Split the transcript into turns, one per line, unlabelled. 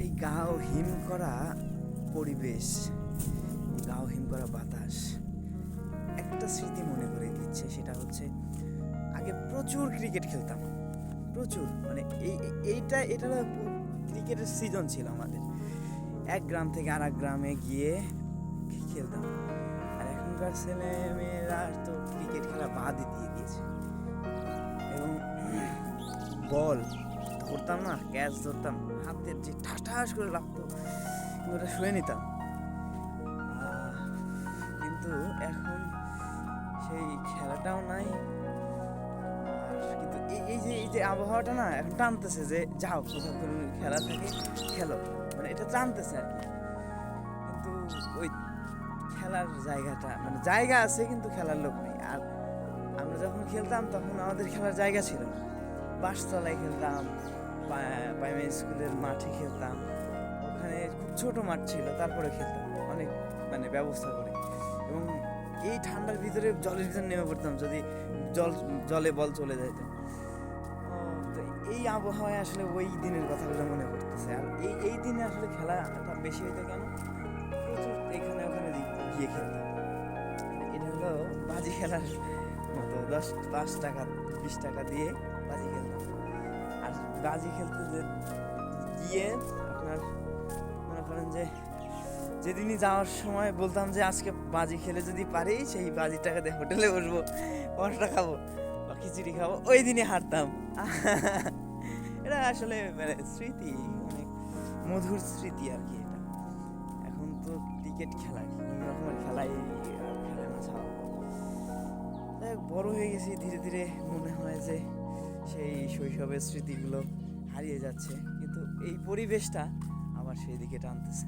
এই গাও হিম করা পরিবেশ, গাও হিম করা বাতাস একটা স্মৃতি মনে করে দিচ্ছে। সেটা হচ্ছে আগে প্রচুর ক্রিকেট খেলতাম, প্রচুর, মানে এটা ক্রিকেটের সিজন ছিল আমাদের। এক গ্রাম থেকে আর এক গ্রামে গিয়ে খেলতাম। আর এখনকার ছেলে মেয়েরা তো ক্রিকেট খেলা বাদই দিয়ে দিয়েছে। এবং বল ধরতাম না, ক্যাচ ধরতাম, হাতের যে ঠাস ঠাস করে লাগতো, ওটা শুয়ে নিতাম। কিন্তু এখন সেই খেলাটাও নাই। কিন্তু এই যে আবহাওয়াটা না এখন টানতেছে যে যাও কোথাও কোনো খেলা থাকে খেলো, মানে এটা টানতেছে আর কি। কিন্তু ওই খেলার জায়গাটা, মানে জায়গা আছে কিন্তু খেলার লোক নেই। আর আমরা যখন খেলতাম তখন আমাদের খেলার জায়গা ছিল না। বাসতলায় খেলতাম, প্রাইমারি স্কুলের মাঠে খেলতাম। ওখানে খুব ছোট মাঠ ছিল, তারপরে খেলতাম অনেক, মানে ব্যবস্থা করে। এবং এই ঠান্ডার ভিতরে জলের ভিতরে নেমে পড়তাম যদি জলে বল চলে যেত। তো এই আবহাওয়ায় আসলে ওই দিনের কথাগুলো মনে পড়তেছে। আর এই দিনে আসলে খেলাটা বেশি হইতো কেন, প্রচুর এখানে ওখানে গিয়ে খেলতাম। এটা হলো বাজি খেলার মতো, 5 টাকা 20 টাকা দিয়ে বাজি খেলতাম। আর বাজি খেলতে গিয়ে আপনার মনে করেন যে যেদিনই যাওয়ার সময় বলতাম যে আজকে বাজি খেলে যদি পারি সেই বাজির টাকা দিয়ে হোটেলে বসবো, পরোটা খাবো বা খিচুড়ি খাবো, ওই দিনই হারতাম। এটা আসলে মানে স্মৃতি, অনেক মধুর স্মৃতি আর কি এটা। এখন তো ক্রিকেট খেলা বিভিন্ন রকমের খেলাই আর খেলে না ছাড়া। বড় হয়ে গেছি, ধীরে ধীরে মনে হয় যে সেই শৈশবের স্মৃতিগুলো হারিয়ে যাচ্ছে, কিন্তু এই পরিবেশটা আবার সেই দিকে টানতেছে।